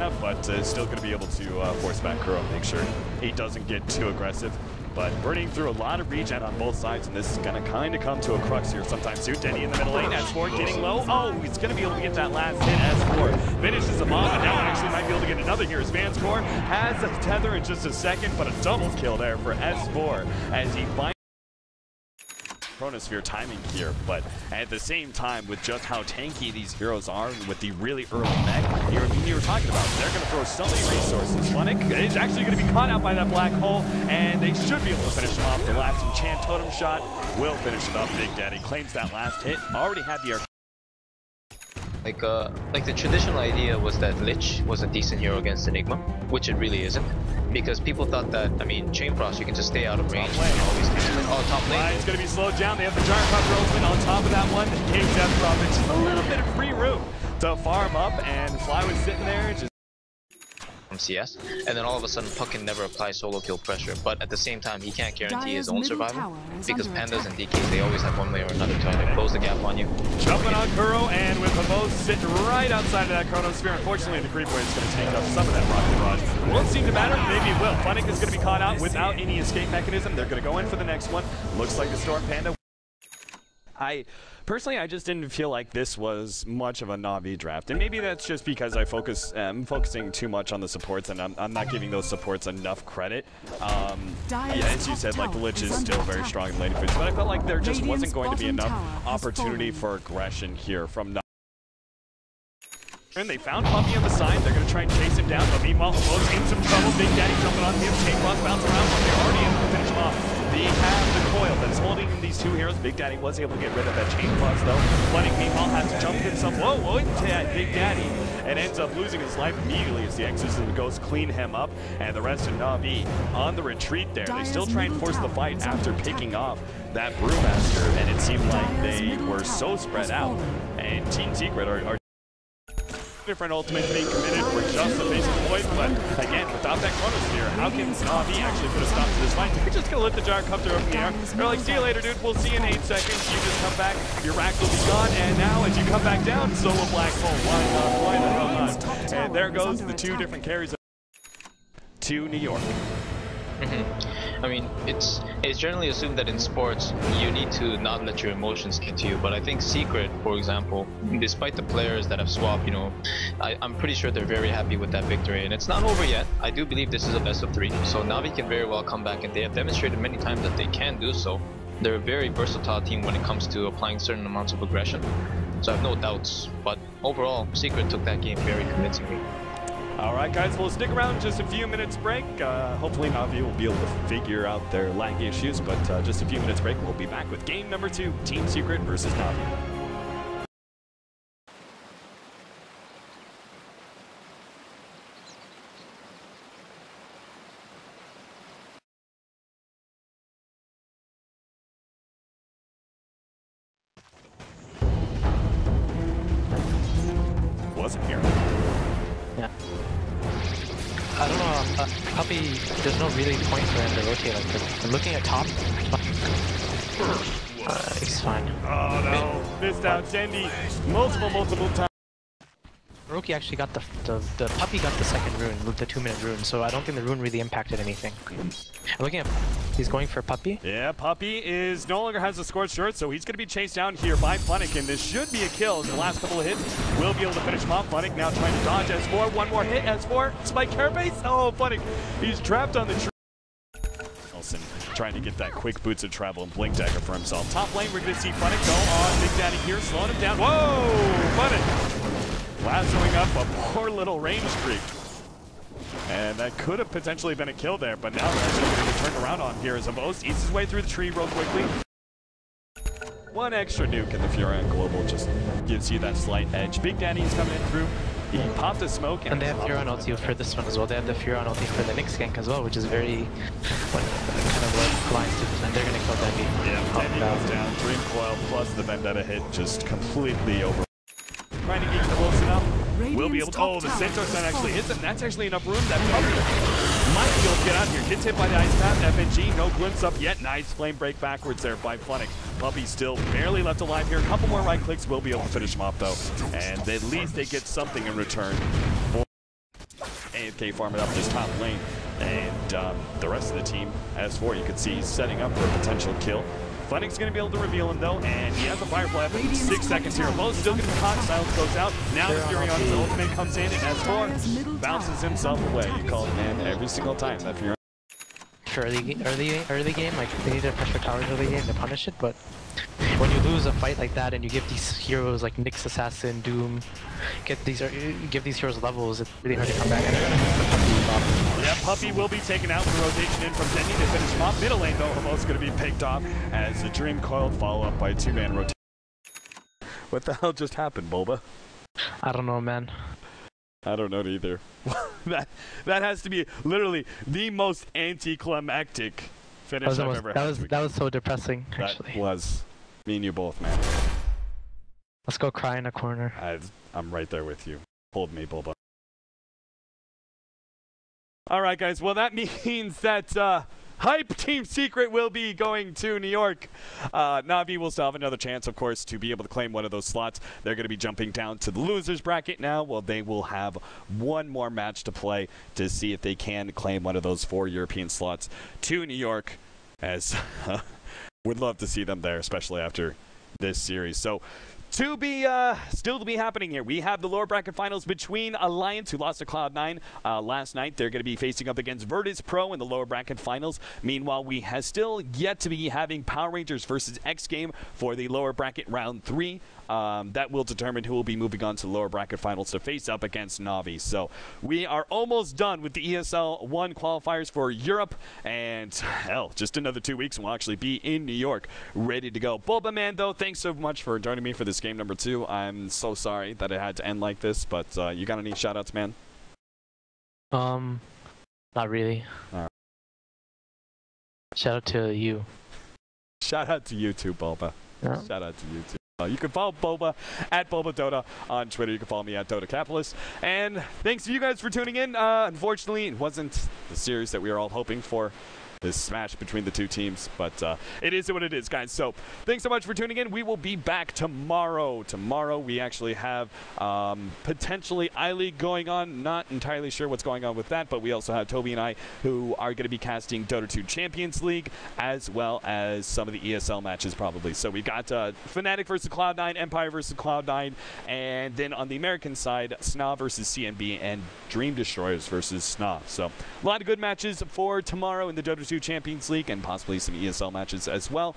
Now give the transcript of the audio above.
mana, but still going to be able to force back Kuro, make sure he doesn't get too aggressive. But burning through a lot of regen on both sides, and this is going to kind of come to a crux here sometime soon. Denny in the middle lane, S4 getting low. Oh, he's going to be able to get that last hit. S4 finishes him off, and now actually might be able to get another here as Vincere has a tether in just a second, but a double kill there for S4 as he finds Chronosphere timing here, but at the same time, with just how tanky these heroes are, with the really early mech, you were talking about, they're going to throw so many resources. Funnick is actually going to be caught out by that black hole, and they should be able to finish him off. The last enchant totem shot will finish it up. Big Daddy claims that last hit, already had the Like the traditional idea was that Lich was a decent hero against Enigma, which it really isn't. Because people thought that, I mean, Chain Frost, you can just stay out of range and always take it. Oh, top lane. It's going to be slowed down. They have the Giant Copter ultimate on top of that one. Cave Death Prophet, just a little bit of free room to farm up, and Fly was sitting there just from CS, and then all of a sudden Puck can never apply solo kill pressure, but at the same time he can't guarantee his own survival because Pandas and DKs, they always have one way or another to either close the gap on you. Jumping on Kuro, and with Pavos sitting right outside of that Chronosphere, unfortunately the creep wave is going to take up some of that rocket barrage. Won't seem to matter, maybe it will. Funnick is going to be caught out without any escape mechanism. They're going to go in for the next one. Looks like the Storm Panda. Personally, I just didn't feel like this was much of a Na'Vi draft, and maybe that's just because I'm focusing too much on the supports, and I'm not giving those supports enough credit. Yeah, as you said, like the Lich is still very strong in laning phase, but I felt like there just wasn't going to be enough opportunity for aggression here from Na'Vi. And they found Puppy on the side. They're going to try and chase him down, but meanwhile, Pavos in some trouble. Big Daddy jumping on him. Chain Frost bounce around, but they're already able to finish him off. They have the coil that's holding in these two heroes. Big Daddy was able to get rid of that Chain Frost, though. Funnick, meanwhile, has to jump himself. Whoa, into that Big Daddy, and ends up losing his life immediately as the Exorcism goes clean him up, and the rest of Na'Vi on the retreat there. They still try and force the fight after picking off that Brewmaster, and it seemed like they were so spread out, and Team Secret are different ultimates being committed for just the basic void, but again, without that Chronosphere, how can Na'Vi actually put a stop to this fight? They're just gonna let the Giant Copter up in the air. They're like, see you later, dude, we'll see you in 8 seconds. You just come back, your rack will be gone, and now as you come back down, solo black hole. Why the hell not? And there goes the two different carries to New York. I mean, it's generally assumed that in sports you need to not let your emotions get to you, but I think Secret, for example, despite the players that have swapped, you know, I'm pretty sure they're very happy with that victory, and it's not over yet. I do believe this is a best of 3, so Na'Vi can very well come back, and they have demonstrated many times that they can do so. They're a very versatile team when it comes to applying certain amounts of aggression, so I have no doubts, but overall, Secret took that game very convincingly. Alright guys, we'll stick around just a few minutes break. Hopefully Na'Vi will be able to figure out their lag issues, but just a few minutes break, we'll be back with game number 2, Team Secret versus Na'Vi. Wasn't here. Yeah. I don't know, Puppy, there's no really point for him to rotate like this. I'm looking at top. He's fine. Oh no, missed out Sandy multiple times. Roki actually got the Puppy got the second rune, the 2-minute rune, so I don't think the rune really impacted anything. I'm looking at, he's going for Puppy. Yeah, Puppy is no longer has a scorched shirt, so he's going to be chased down here by Funnick, and this should be a kill. The last couple of hits will be able to finish him off. Funnick now trying to dodge S4, one more hit, S4, spike airbase. Oh, Funnick, he's trapped on the tree. Nelson trying to get that quick boots of travel and blink dagger for himself. Top lane, we're going to see Funnick go on Big Daddy here, slowing him down. Whoa, Funnick lassoing up a poor little range creep. And that could have potentially been a kill there, but now that's going to be turned around on here as Avos eats his way through the tree real quickly. One extra nuke in the Furion Global just gives you that slight edge. Big Daddy's coming in through. He popped a smoke. And they have Furion ulti for this one as well. They have the Furion ulti for the next gank as well, which is very kind of what Alliance do, and they're going to kill Debbie. Yeah, Debbie goes down. Dream Coil plus the Vendetta hit just completely over. Trying to get close enough. We'll be able to. Oh, the Centaur Sun actually hits him. That's actually enough room. That Puppy might be able to get out here. Gets hit by the Ice Path. FNG, no glimpse up yet. Nice flame break backwards there by Funnick. Puppy still barely left alive here. A couple more right clicks will be able to finish him off, though. And at least they get something in return. AFK farming up this top lane. And the rest of the team, S4, you can see he's setting up for a potential kill. Fennec's going to be able to reveal him, though, and he has a Firefly for 6 seconds here. Bo's still getting caught. Silence goes out. Now the Furion's ultimate comes in, and S4 bounces himself away. You call it, man, every single time that Furion. For early game, like, they need to pressure towers early game to punish it, but when you lose a fight like that and you give these heroes like Nyx, Assassin, Doom, give these heroes levels, it's really hard to come back. Yeah, Puppey will be taken out for rotation in from Denny to finish him off. Middle lane, though, almost going to be picked off as the Dream Coiled follow up by a 2-man rotation. What the hell just happened, Boba? I don't know, man. I don't know either. that has to be literally the most anticlimactic finish I've ever had. That was so depressing, actually. That was me and you both, man. Let's go cry in a corner. I'm right there with you. Hold me, Boba. Alright, guys. Well, that means that Hype Team Secret will be going to New York. Na'Vi will still have another chance, of course, to be able to claim one of those slots. They're going to be jumping down to the losers bracket now. Well, they will have one more match to play to see if they can claim one of those 4 European slots to New York, as would love to see them there, especially after this series. So, still to be happening here. We have the lower bracket finals between Alliance, who lost to Cloud9 last night. They're going to be facing up against Virtus Pro in the lower bracket finals. Meanwhile, we have still yet to be having Power Rangers versus X Game for the lower bracket round 3. That will determine who will be moving on to the lower bracket finals to face up against Na'Vi. So we are almost done with the ESL One qualifiers for Europe, and hell, just another 2 weeks and we'll actually be in New York ready to go. Boba Man, though, thanks so much for joining me for this game number 2. I'm so sorry that it had to end like this, but you got any shout outs, man? Not really. Shout out to you. Shout out to you too, Boba. Yeah. Shout out to you too. You can follow Boba at BobaDota on Twitter. You can follow me at Dota Capitalist. And thanks to you guys for tuning in. Unfortunately, it wasn't the series that we were all hoping for, this smash between the two teams, but it is what it is, guys. So thanks so much for tuning in. We will be back tomorrow. Tomorrow we actually have potentially I-League going on. Not entirely sure what's going on with that, but we also have Toby and I who are going to be casting Dota 2 Champions League, as well as some of the ESL matches probably. So we got Fnatic versus Cloud9, Empire versus Cloud9, and then on the American side, SNA versus CNB and Dream Destroyers versus SNA. So a lot of good matches for tomorrow in the Dota 2 Champions League, and possibly some ESL matches as well.